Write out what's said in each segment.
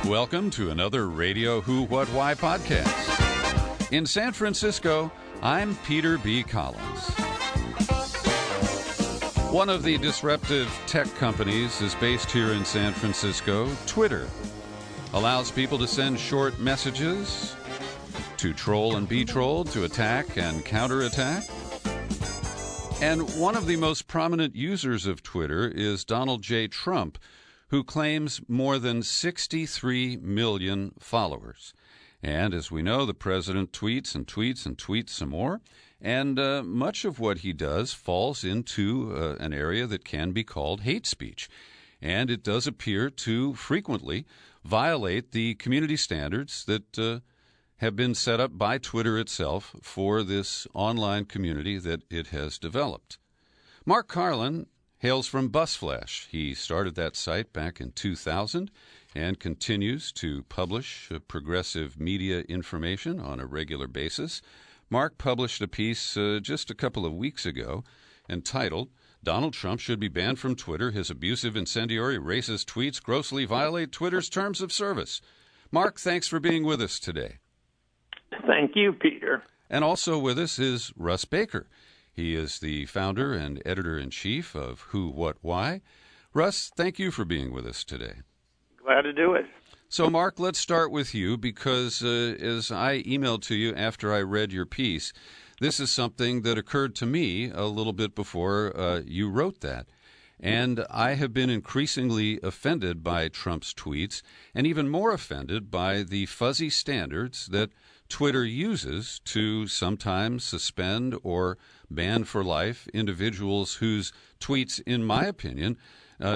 Welcome to another Radio Who, What, Why podcast. In San Francisco, I'm Peter B. Collins. One of the disruptive tech companies is based here in San Francisco. Twitter allows people to send short messages, to troll and be trolled, to attack and counterattack. And one of the most prominent users of Twitter is Donald J. Trump, who claims more than 63 million followers. And as we know, the president tweets and tweets and tweets some more, and much of what he does falls into an area that can be called hate speech. And it does appear to frequently violate the community standards that have been set up by Twitter itself for this online community that it has developed. Mark Carlin hails from BusFlash. He started that site back in 2000 and continues to publish progressive media information on a regular basis. Mark published a piece just a couple of weeks ago entitled, "Donald Trump Should Be Banned from Twitter. His abusive, incendiary, racist tweets grossly violate Twitter's terms of service." Mark, thanks for being with us today. Thank you, Peter. And also with us is Russ Baker. He is the founder and editor-in-chief of Who, What, Why. Russ, thank you for being with us today. Glad to do it. So, Mark, let's start with you because as I emailed to you after I read your piece, this is something that occurred to me a little bit before you wrote that. And I have been increasingly offended by Trump's tweets and even more offended by the fuzzy standards that Twitter uses to sometimes suspend or ban for life individuals whose tweets, in my opinion,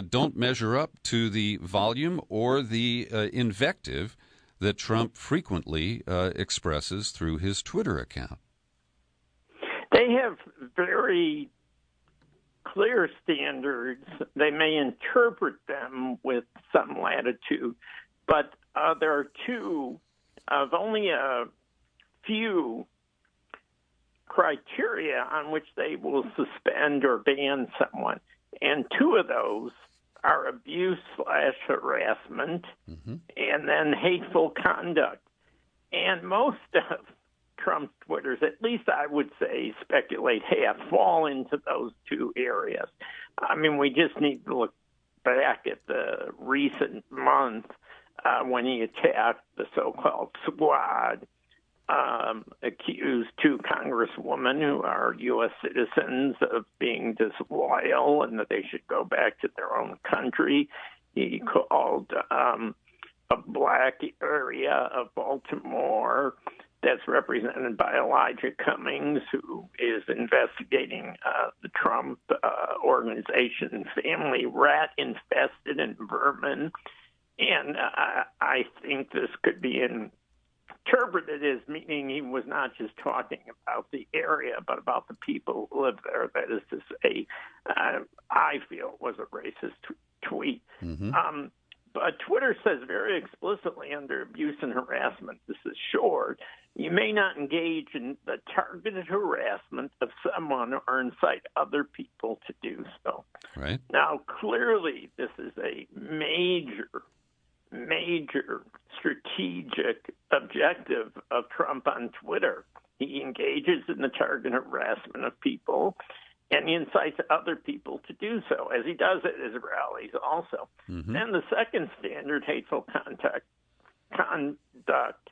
don't measure up to the volume or the invective that Trump frequently expresses through his Twitter account. They have very clear standards. They may interpret them with some latitude, but there are two of only a few criteria on which they will suspend or ban someone. And two of those are abuse/harassment and then hateful conduct. And most of Trump's Twitters, at least I would say, speculate, fall into those two areas. I mean, we just need to look back at the recent month when he attacked the so-called squad, accused two congresswomen who are U.S. citizens of being disloyal and that they should go back to their own country. He called a black area of Baltimore that's represented by Elijah Cummings, who is investigating the Trump organization family, rat-infested in vermin. And I think this could be interpreted as meaning he was not just talking about the area, but about the people who live there. That is to say, I feel it was a racist tweet. But Twitter says very explicitly under abuse and harassment, this is short, you may not engage in the targeted harassment of someone or incite other people to do so. Right. Now, clearly, this is a major strategic objective of Trump on Twitter. He engages in the targeted harassment of people, and he incites other people to do so, as he does at his rallies also. Then the second standard, hateful conduct,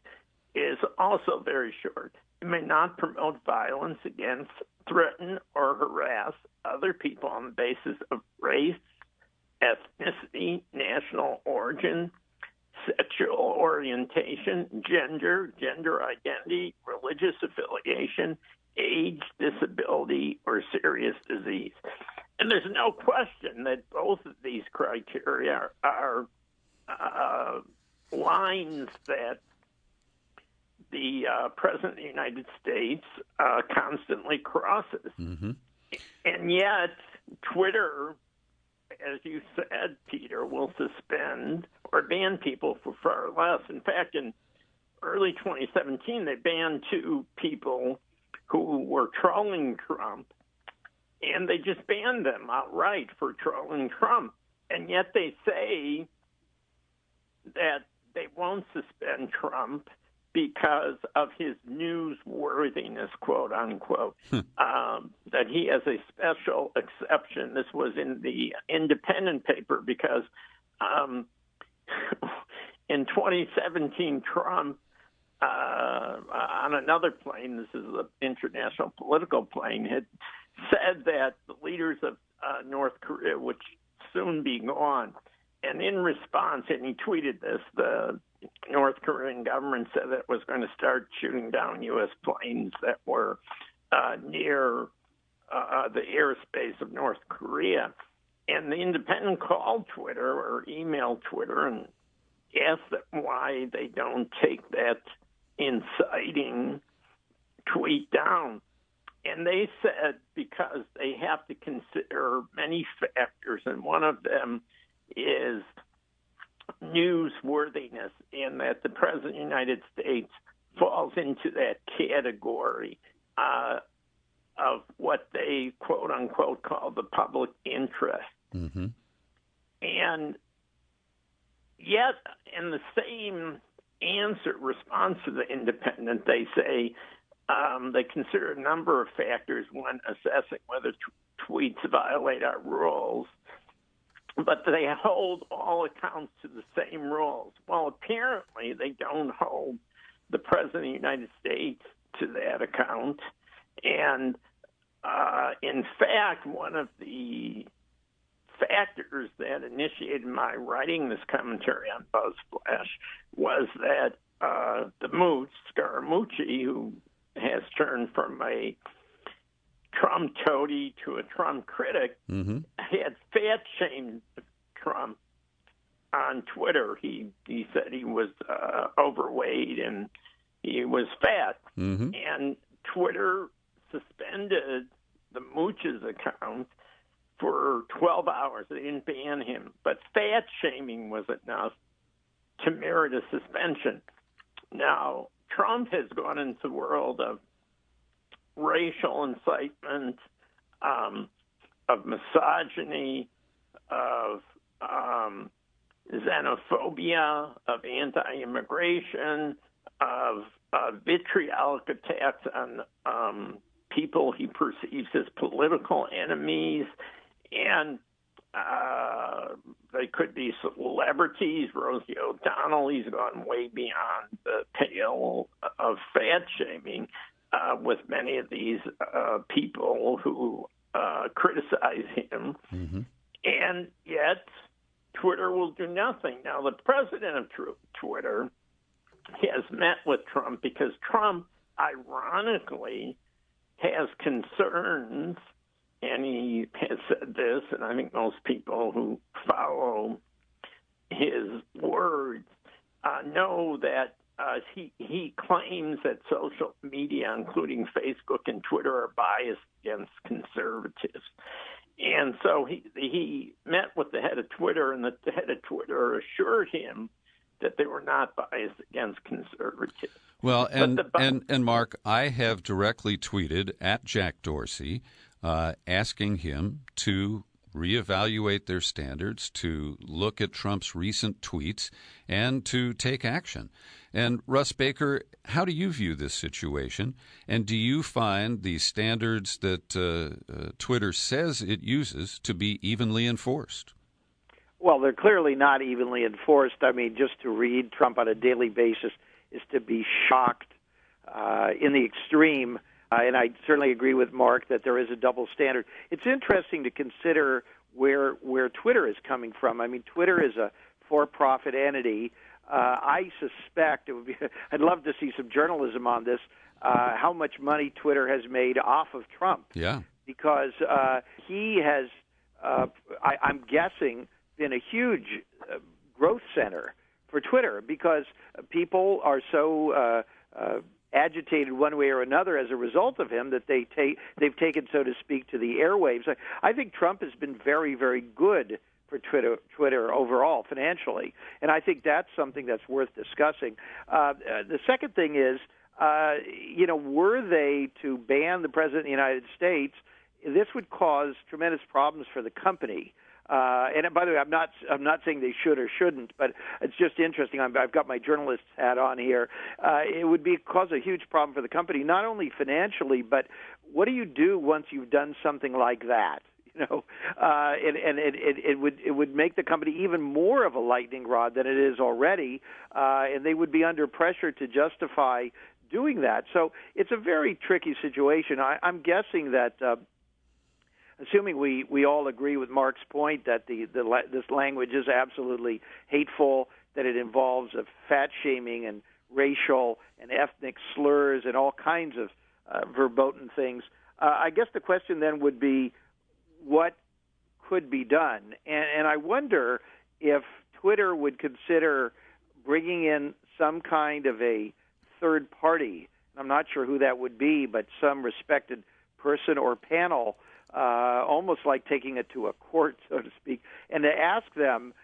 is also very short. It may not promote violence against, threaten, or harass other people on the basis of race, ethnicity, national origin, sexual orientation, gender identity, religious affiliation, age, disability, or serious disease. And there's no question that both of these criteria are lines that the President of the United States constantly crosses. And yet, Twitter, as you said, Peter, will suspend or ban people for far less. In fact, in early 2017, they banned two people who were trolling Trump, and they just banned them outright for trolling Trump. And yet they say that they won't suspend Trump because of his newsworthiness, quote unquote, that he has a special exception. This was in the Independent paper because in 2017, Trump, on another plane, this is an international political plane, had said that the leaders of North Korea would soon be gone. And in response, and he tweeted this, the North Korean government said that it was going to start shooting down U.S. planes that were near the airspace of North Korea. And the Independent called Twitter or emailed Twitter and asked them why they don't take that inciting tweet down. And they said because they have to consider many factors, and one of them is newsworthiness, and that the President of the United States falls into that category of what they, quote unquote, call the public interest. Mm-hmm. And yet, in the same response to the Independent, they say they consider a number of factors when assessing whether tweets violate our rules, but they hold all accounts to the same rules. Well, apparently they don't hold the President of the United States to that account. And in fact, one of the factors that initiated my writing this commentary on BuzzFlash was that the mooch, Scaramucci, who has turned from a Trump toady to a Trump critic, had fat-shamed Trump on Twitter. He said he was overweight and he was fat. Mm-hmm. And Twitter suspended the Mooch's account for 12 hours. They didn't ban him. But fat-shaming was enough to merit a suspension. Now, Trump has gone into the world of racial incitement, of misogyny, of xenophobia, of anti-immigration, of vitriolic attacks on people he perceives as political enemies, and they could be celebrities. Rosie O'Donnell, he's gone way beyond the pale of fat-shaming with many of these people who criticize him. Mm-hmm. And yet, Twitter will do nothing. Now, the president of Twitter has met with Trump because Trump, ironically, has concerns, and he has said this, and I think most people who follow his words know that he claims that social media, including Facebook and Twitter, are biased against conservatives. And so he met with the head of Twitter, and the head of Twitter assured him that they were not biased against conservatives. Well, and Mark, I have directly tweeted at Jack Dorsey asking him to reevaluate their standards, to look at Trump's recent tweets, and to take action. And Russ Baker, how do you view this situation? And do you find the standards that Twitter says it uses to be evenly enforced? Well, they're clearly not evenly enforced. I mean, just to read Trump on a daily basis is to be shocked in the extreme. And I certainly agree with Mark that there is a double standard. It's interesting to consider where Twitter is coming from. I mean, Twitter is a for-profit entity. I suspect it would be. I'd love to see some journalism on this. How much money Twitter has made off of Trump? Yeah, because he has. I'm guessing been a huge growth center for Twitter because people are so agitated one way or another as a result of him that they've taken, so to speak, to the airwaves. I think Trump has been very, very good for Twitter overall financially, and I think that's something that's worth discussing. The second thing is, were they to ban the President of the United States, this would cause tremendous problems for the company. And by the way, I'm not saying they should or shouldn't, but it's just interesting. I've got my journalist's hat on here. It would cause a huge problem for the company, not only financially, but what do you do once you've done something like that? It would make the company even more of a lightning rod than it is already, and they would be under pressure to justify doing that. So it's a very tricky situation. I'm guessing that, assuming we all agree with Mark's point that this language is absolutely hateful, that it involves fat shaming and racial and ethnic slurs and all kinds of verboten things. I guess the question then would be, what could be done? And I wonder if Twitter would consider bringing in some kind of a third party. I'm not sure who that would be, but some respected person or panel, almost like taking it to a court, so to speak, and to ask them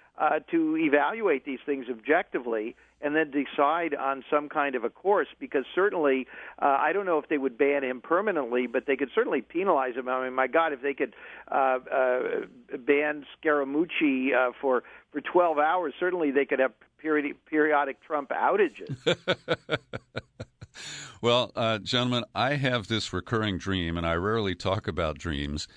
to evaluate these things objectively and then decide on some kind of a course, because certainly I don't know if they would ban him permanently, but they could certainly penalize him. I mean, my God, if they could ban Scaramucci for 12 hours, certainly they could have periodic Trump outages. Well, gentlemen, I have this recurring dream, and I rarely talk about dreams,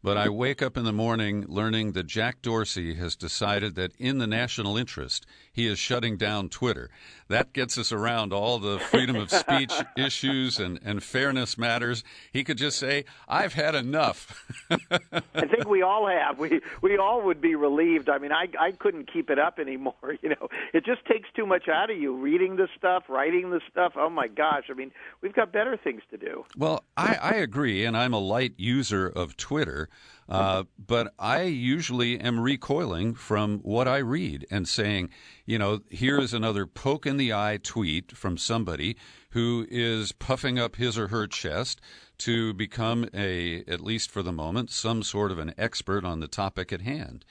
but I wake up in the morning learning that Jack Dorsey has decided that in the national interest, he is shutting down Twitter. That gets us around all the freedom of speech issues and fairness matters. He could just say, I've had enough. I think we all have. We all would be relieved. I mean, I couldn't keep it up anymore. It just takes too much out of you, reading this stuff, writing this stuff. Oh, my gosh. I mean, we've got better things to do. Well, I agree, and I'm a light user of Twitter. But I usually am recoiling from what I read and saying, here is another poke in the eye tweet from somebody who is puffing up his or her chest to become at least for the moment, some sort of an expert on the topic at hand.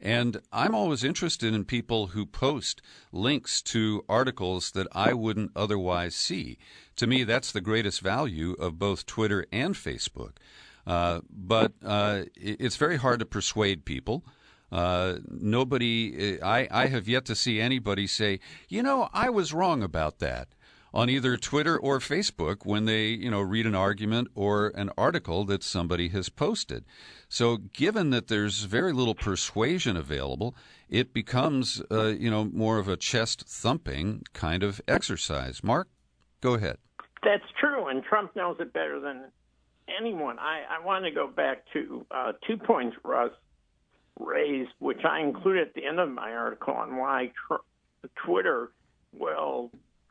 And I'm always interested in people who post links to articles that I wouldn't otherwise see. To me, that's the greatest value of both Twitter and Facebook. But it's very hard to persuade people. I have yet to see anybody say, I was wrong about that on either Twitter or Facebook when they, read an argument or an article that somebody has posted. So given that there's very little persuasion available, it becomes, more of a chest-thumping kind of exercise. Mark, go ahead. That's true, and Trump knows it better than anyone. I want to go back to 2 points Russ raised, which I include at the end of my article on why Twitter will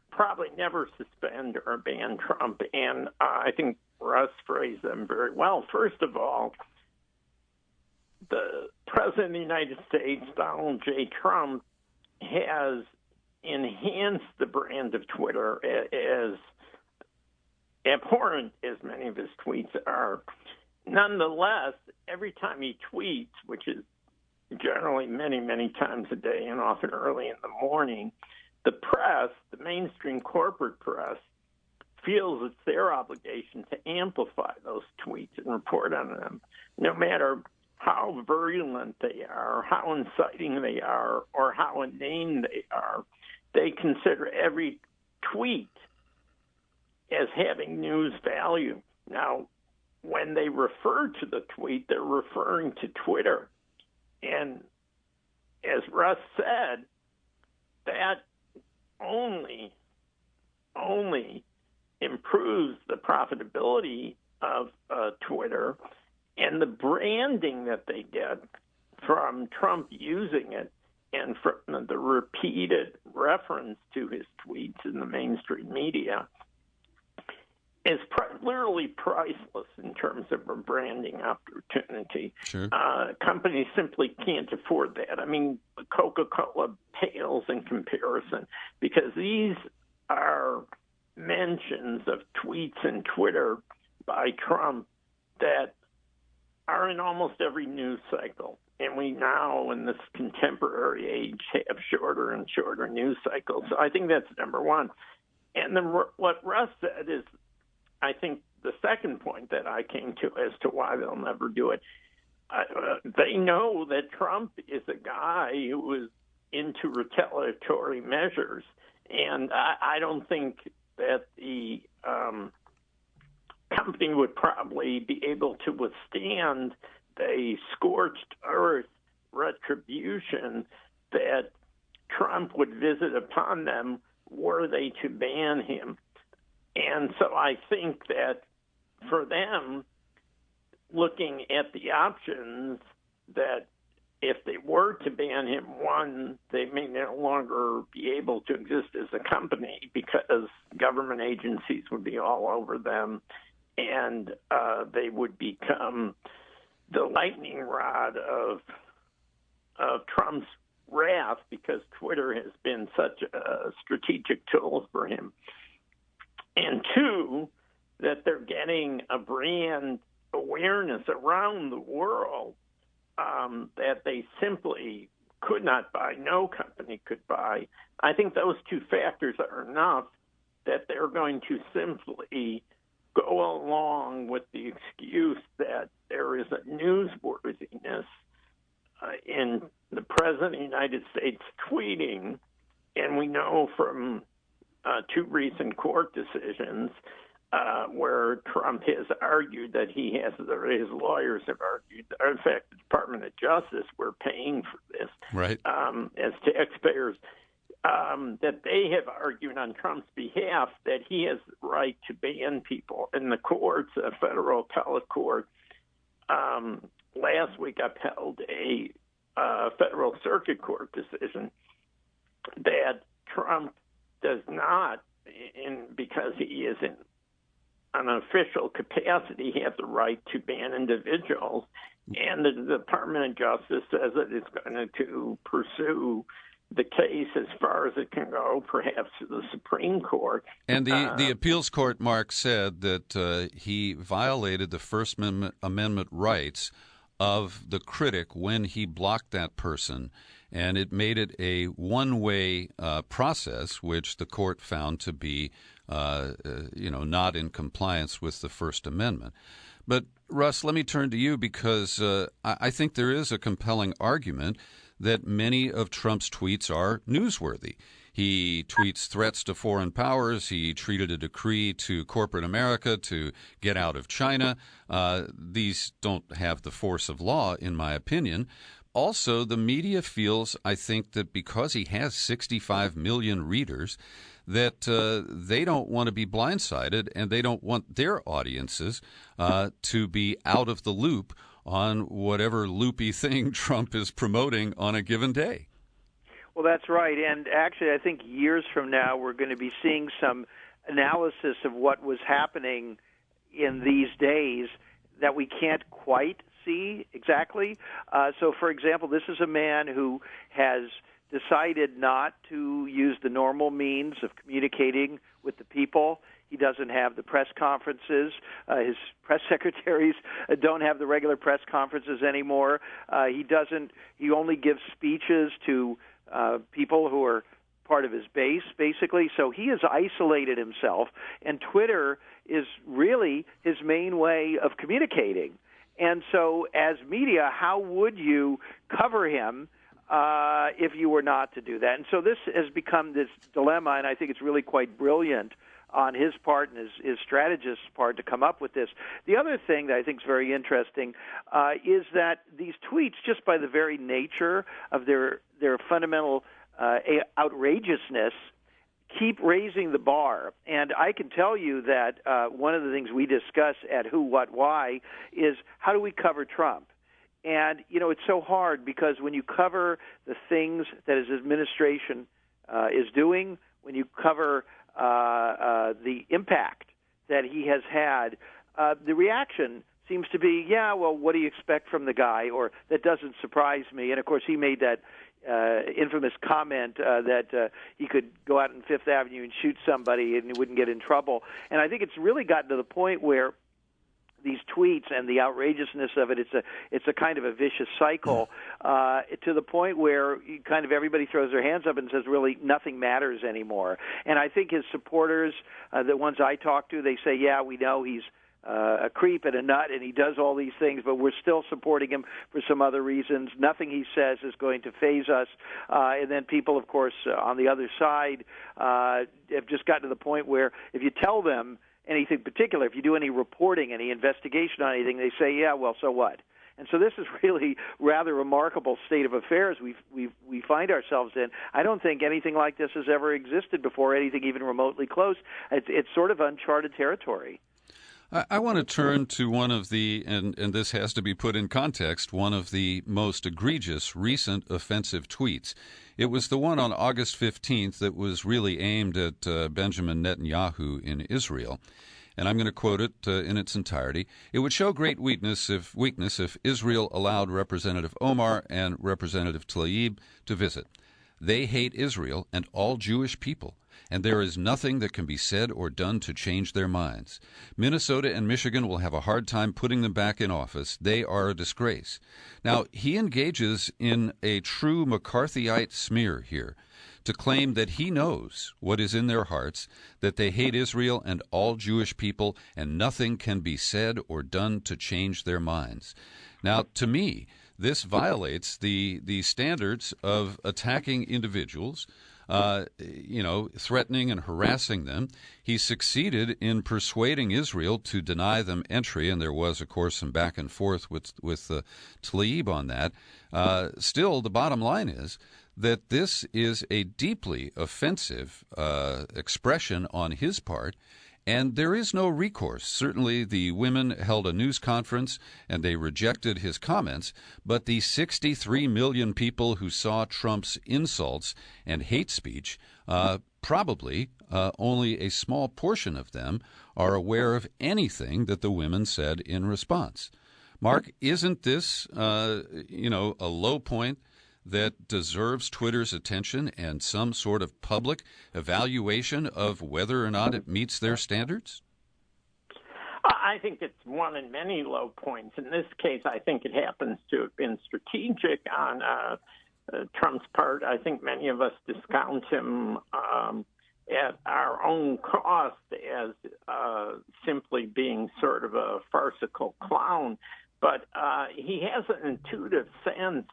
probably never suspend or ban Trump. And I think Russ phrased them very well. First of all, the President of the United States, Donald J. Trump, has enhanced the brand of Twitter as abhorrent as many of his tweets are. Nonetheless, every time he tweets, which is generally many, many times a day and often early in the morning, the press, the mainstream corporate press, feels it's their obligation to amplify those tweets and report on them, no matter how virulent they are, how inciting they are, or how inane they are. They consider every tweet as having news value. Now, when they refer to the tweet, they're referring to Twitter. And as Russ said, that only improves the profitability of Twitter and the branding that they get from Trump using it and from the repeated reference to his tweets in the mainstream media is literally priceless in terms of a branding opportunity. Sure. Companies simply can't afford that. I mean, Coca-Cola pales in comparison because these are mentions of tweets and Twitter by Trump that are in almost every news cycle. And we now, in this contemporary age, have shorter and shorter news cycles. So I think that's number one. And then what Russ said is, I think the second point that I came to as to why they'll never do it. They know that Trump is a guy who is into retaliatory measures, and I don't think that the company would probably be able to withstand the scorched earth retribution that Trump would visit upon them were they to ban him. And so I think that for them, looking at the options, that if they were to ban him, one, they may no longer be able to exist as a company because government agencies would be all over them, and they would become the lightning rod of Trump's wrath because Twitter has been such a strategic tool for him. And two, that they're getting a brand awareness around the world that they simply could not buy, no company could buy. I think those two factors are enough that they're going to simply go along with the excuse that there is a newsworthiness in the President of the United States tweeting, and we know from two recent court decisions where Trump has argued that his lawyers have argued, in fact, the Department of Justice, we're paying for this, right, as taxpayers, that they have argued on Trump's behalf that he has the right to ban people. And the courts, a federal appellate court, last week upheld a federal circuit court decision that Trump does not, because he is in an official capacity, have the right to ban individuals. And the Department of Justice says that it's going to pursue the case as far as it can go, perhaps to the Supreme Court. And the appeals court, Mark, said that he violated the First Amendment rights of the critic when he blocked that person, and it made it a one-way process, which the court found to be, not in compliance with the First Amendment. But Russ, let me turn to you because I think there is a compelling argument that many of Trump's tweets are newsworthy. He tweets threats to foreign powers. He treated a decree to corporate America to get out of China. These don't have the force of law, in my opinion. Also, the media feels, I think, that because he has 65 million readers, that they don't want to be blindsided and they don't want their audiences to be out of the loop on whatever loopy thing Trump is promoting on a given day. Well, that's right. And actually, I think years from now, we're going to be seeing some analysis of what was happening in these days that we can't quite see exactly. So, for example, this is a man who has decided not to use the normal means of communicating with the people. He doesn't have the press conferences. His press secretaries don't have the regular press conferences anymore. He only gives speeches to people who are part of his base, basically. So he has isolated himself, and Twitter is really his main way of communicating. And so as media, how would you cover him if you were not to do that? And so this has become this dilemma, and I think it's really quite brilliant on his part and his strategist's part to come up with this. The other thing that I think is very interesting is that these tweets, just by the very nature of their fundamental outrageousness, keep raising the bar. And I can tell you that one of the things we discuss at Who, What, Why is how do we cover Trump? And, it's so hard because when you cover the things that his administration is doing, when you cover the impact that he has had, the reaction seems to be, yeah, well, what do you expect from the guy? Or that doesn't surprise me. And, of course, he made that infamous comment that he could go out on Fifth Avenue and shoot somebody and he wouldn't get in trouble. And I think it's really gotten to the point where these tweets and the outrageousness of it, it's a kind of a vicious cycle to the point where kind of everybody throws their hands up and says, really, nothing matters anymore. And I think his supporters, the ones I talk to, they say, yeah, we know he's a creep and a nut, and he does all these things, but we're still supporting him for some other reasons. Nothing he says is going to faze us. And then people, of course, on the other side have just gotten to the point where if you tell them anything particular, if you do any reporting, any investigation on anything, they say, yeah, well, so what? And so this is really rather remarkable state of affairs we find ourselves in. I don't think anything like this has ever existed before, anything even remotely close. It's sort of uncharted territory. I want to turn to one of the, and this has to be put in context, one of the most egregious recent offensive tweets. It was the one on August 15th that was really aimed at Benjamin Netanyahu in Israel. And I'm going to quote it in its entirety. It would show great weakness if Israel allowed Representative Omar and Representative Tlaib to visit. They hate Israel and all Jewish people, and there is nothing that can be said or done to change their minds. Minnesota and Michigan will have a hard time putting them back in office. They are a disgrace. Now, he engages in a true McCarthyite smear here, to claim that he knows what is in their hearts, that they hate Israel and all Jewish people, and nothing can be said or done to change their minds. Now, to me, this violates the standards of attacking individuals, threatening and harassing them. He succeeded in persuading Israel to deny them entry, and there was, of course, some back and forth with Tlaib on that. Still, the bottom line is that this is a deeply offensive expression on his part, and there is no recourse. Certainly, the women held a news conference, and they rejected his comments, but the 63 million people who saw Trump's insults and hate speech, probably only a small portion of them are aware of anything that the women said in response. Mark, isn't this, a low point that deserves Twitter's attention and some sort of public evaluation of whether or not it meets their standards? I think it's one in many low points. In this case, I think it happens to have been strategic on Trump's part. I think many of us discount him at our own cost as simply being sort of a farcical clown. But he has an intuitive sense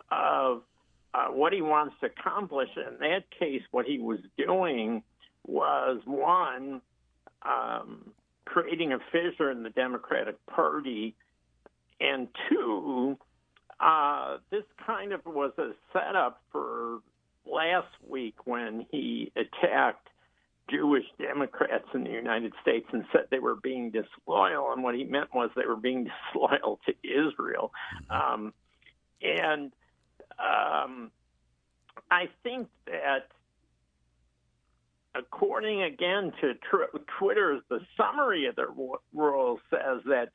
of what he wants to accomplish. In that case, what he was doing was, one, creating a fissure in the Democratic Party, and two, this kind of was a setup for last week when he attacked Jewish Democrats in the United States and said they were being disloyal, and what he meant was they were being disloyal to Israel. I think that according, again, to Twitter, the summary of their rule says that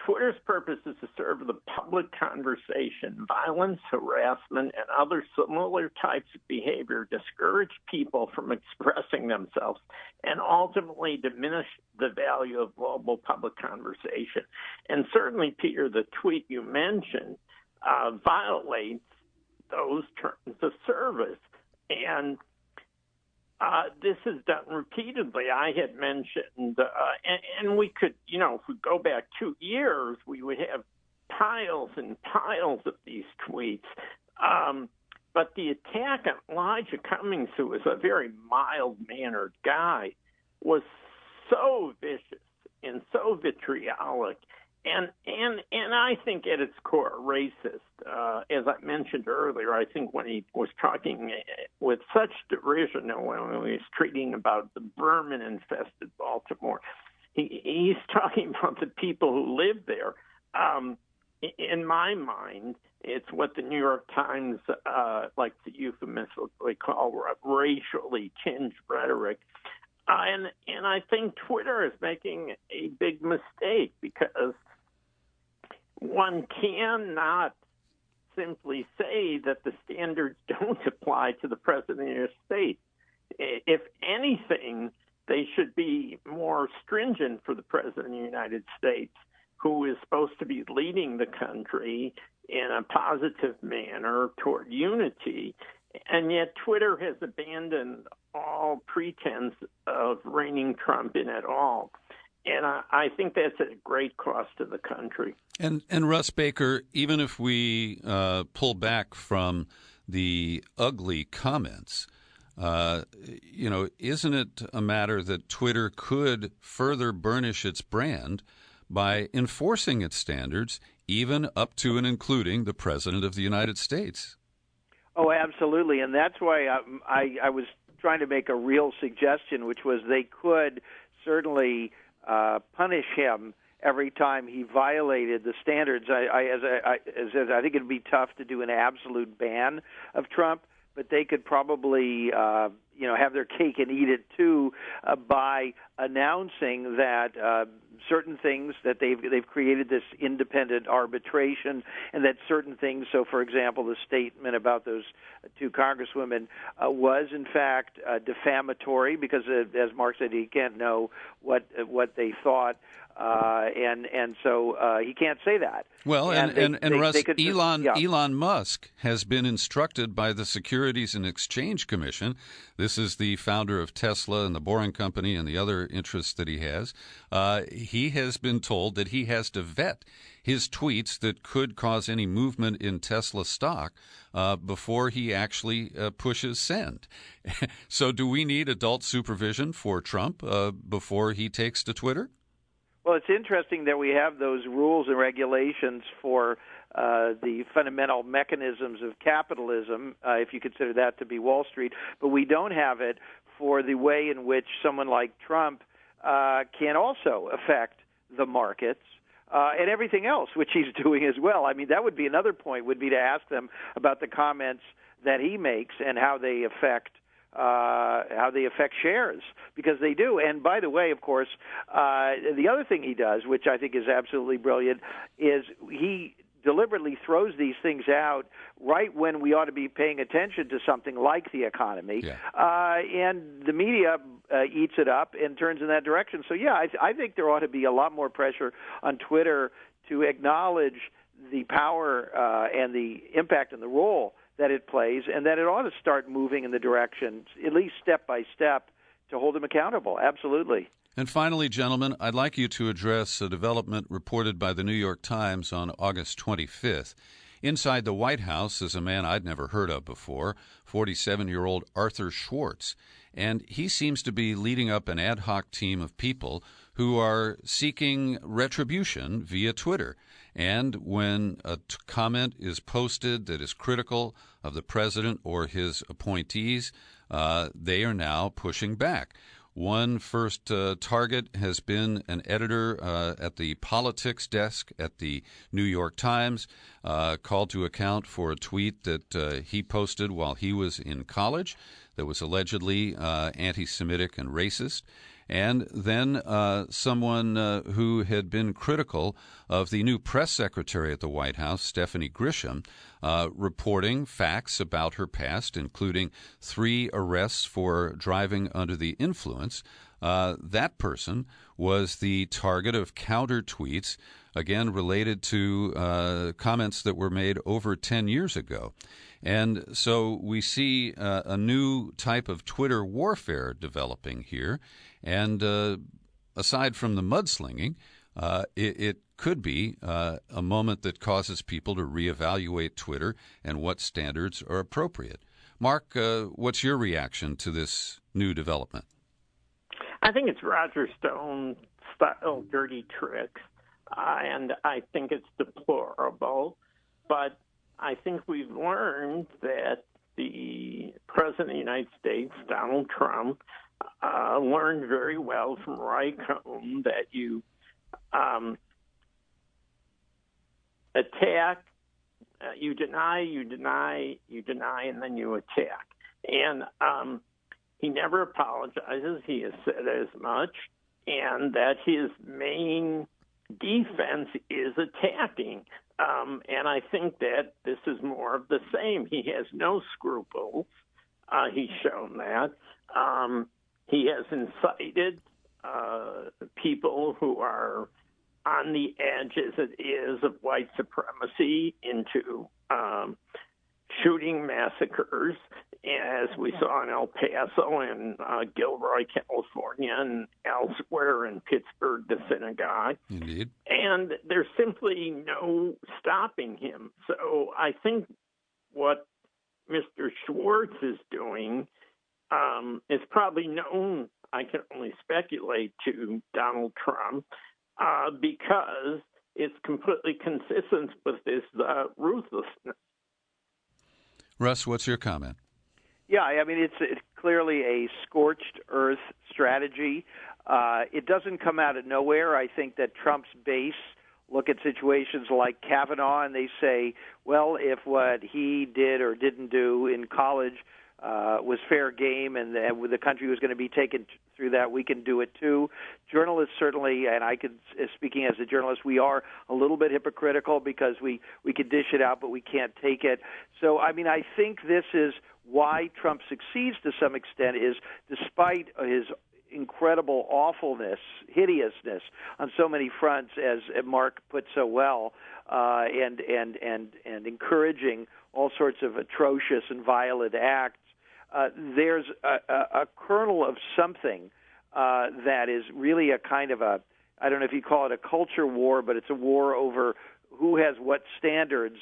Twitter's purpose is to serve the public conversation. Violence, harassment, and other similar types of behavior discourage people from expressing themselves and ultimately diminish the value of global public conversation. And certainly, Peter, the tweet you mentioned violates those terms of service. And this is done repeatedly. I had mentioned, and we could, if we go back 2 years, we would have piles and piles of these tweets. But the attack on Elijah Cummings, who was a very mild-mannered guy, was so vicious and so vitriolic. And I think at its core racist. As I mentioned earlier, I think when he was talking with such derision when he was tweeting about the vermin-infested Baltimore, he's talking about the people who live there. In my mind, it's what the New York Times likes to euphemistically call racially tinged rhetoric. And I think Twitter is making a big mistake because one cannot simply say that the standards don't apply to the President of the United States. If anything, they should be more stringent for the President of the United States, who is supposed to be leading the country in a positive manner toward unity. And yet Twitter has abandoned all pretense of reining Trump in at all. And I think that's a great cost to the country. And Russ Baker, even if we pull back from the ugly comments, isn't it a matter that Twitter could further burnish its brand by enforcing its standards, even up to and including the President of the United States? Oh, absolutely. And that's why I was trying to make a real suggestion, which was they could certainly punish him every time he violated the standards. I think it would be tough to do an absolute ban of Trump, but they could probably have their cake and eat it too by announcing that certain things that they've created this independent arbitration, and that certain things. So, for example, the statement about those two congresswomen was in fact defamatory because, as Mark said, he can't know what they thought. And so he can't say that. Well, Russ, Elon Musk has been instructed by the Securities and Exchange Commission. This is the founder of Tesla and the Boring Company and the other interests that he has. He has been told that he has to vet his tweets that could cause any movement in Tesla stock before he actually pushes send. So do we need adult supervision for Trump before he takes to Twitter? Well, it's interesting that we have those rules and regulations for the fundamental mechanisms of capitalism, if you consider that to be Wall Street, but we don't have it for the way in which someone like Trump can also affect the markets and everything else, which he's doing as well. I mean, that would be another point, would be to ask them about the comments that he makes and how they affect shares, because they do. And by the way, of course, the other thing he does, which I think is absolutely brilliant, is he deliberately throws these things out right when we ought to be paying attention to something like the economy. Yeah. And the media eats it up and turns in that direction. So, yeah, I think there ought to be a lot more pressure on Twitter to acknowledge the power and the impact and the role that it plays, and that it ought to start moving in the direction, at least step by step, to hold them accountable. Absolutely. And finally, gentlemen, I'd like you to address a development reported by the New York Times on August 25th. Inside the White House is a man I'd never heard of before, 47-year-old Arthur Schwartz, and he seems to be leading up an ad hoc team of people who are seeking retribution via Twitter. And when a comment is posted that is critical of the president or his appointees, they are now pushing back. One first target has been an editor at the politics desk at the New York Times, called to account for a tweet that he posted while he was in college that was allegedly anti-Semitic and racist. And then someone who had been critical of the new press secretary at the White House, Stephanie Grisham, reporting facts about her past, including 3 arrests for driving under the influence. That person was the target of counter tweets, again related to comments that were made over 10 years ago. And so we see a new type of Twitter warfare developing here. And aside from the mudslinging, it could be a moment that causes people to reevaluate Twitter and what standards are appropriate. Mark, what's your reaction to this new development? I think it's Roger Stone-style dirty tricks, and I think it's deplorable. But I think we've learned that the President of the United States, Donald Trump, learned very well from Reichholm that you attack, you deny, and then you attack. And he never apologizes. He has said as much, and that his main defense is attacking. And I think that this is more of the same. He has no scruples. He's shown that. He has incited people who are on the edge, as it is, of white supremacy into shooting massacres. as we saw in El Paso and Gilroy, California, and elsewhere in Pittsburgh, the synagogue. Indeed. And there's simply no stopping him. So I think what Mr. Schwartz is doing is probably known, I can only speculate, to Donald Trump because it's completely consistent with this ruthlessness. Russ, what's your comment? Yeah, I mean, it's clearly a scorched earth strategy. It doesn't come out of nowhere. I think that Trump's base look at situations like Kavanaugh and they say, well, if what he did or didn't do in college was fair game and the country was going to be taken through that, we can do it too. Journalists certainly, and I could, speaking as a journalist, we are a little bit hypocritical because we could dish it out, but we can't take it. So, I mean, I think this is why Trump succeeds to some extent is despite his incredible awfulness, hideousness on so many fronts, as Mark put so well, and encouraging all sorts of atrocious and violent acts. There's a kernel of something that is really a kind of a, I don't know if you call it a culture war, but it's a war over who has what standards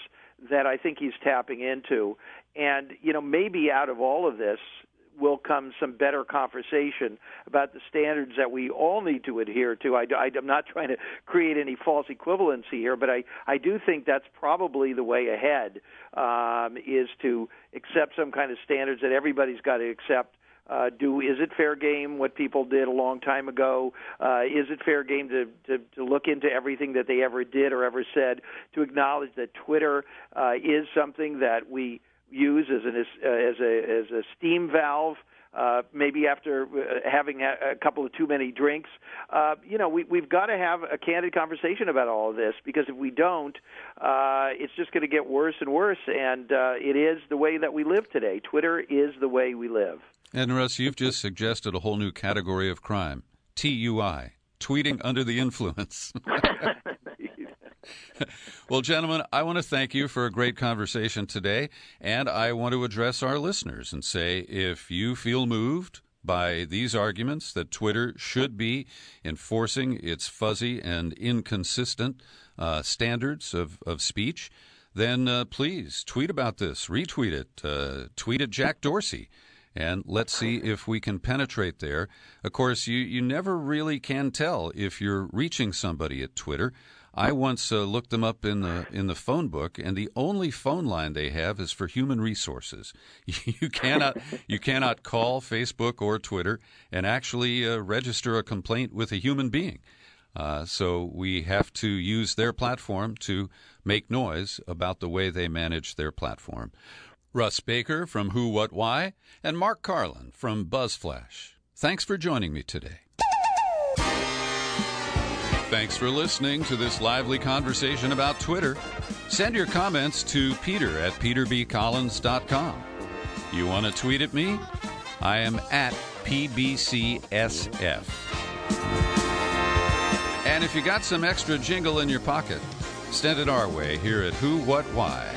that I think he's tapping into. And, you know, maybe out of all of this will come some better conversation about the standards that we all need to adhere to. I'm not trying to create any false equivalency here, but I do think that's probably the way ahead, is to accept some kind of standards that everybody's got to accept. Is it fair game what people did a long time ago? Is it fair game to look into everything that they ever did or ever said, to acknowledge that Twitter is something that we use as a steam valve, maybe after having a couple of too many drinks. We've got to have a candid conversation about all of this, because if we don't, it's just going to get worse and worse, and it is the way that we live today. Twitter is the way we live. And Russ, you've just suggested a whole new category of crime, TUI, tweeting under the influence. Well, gentlemen, I want to thank you for a great conversation today, and I want to address our listeners and say, if you feel moved by these arguments that Twitter should be enforcing its fuzzy and inconsistent standards of speech, then please tweet about this, retweet it, tweet at Jack Dorsey, and let's see if we can penetrate there. Of course, you never really can tell if you're reaching somebody at Twitter. I once looked them up in the phone book, and the only phone line they have is for human resources. You cannot call Facebook or Twitter and actually register a complaint with a human being. So we have to use their platform to make noise about the way they manage their platform. Russ Baker from Who, What, Why, and Mark Carlin from BuzzFlash. Thanks for joining me today. Thanks for listening to this lively conversation about Twitter. Send your comments to Peter at peterbcollins.com. You want to tweet at me? I am at PBCSF. And if you got some extra jingle in your pocket, send it our way here at Who, What, Why.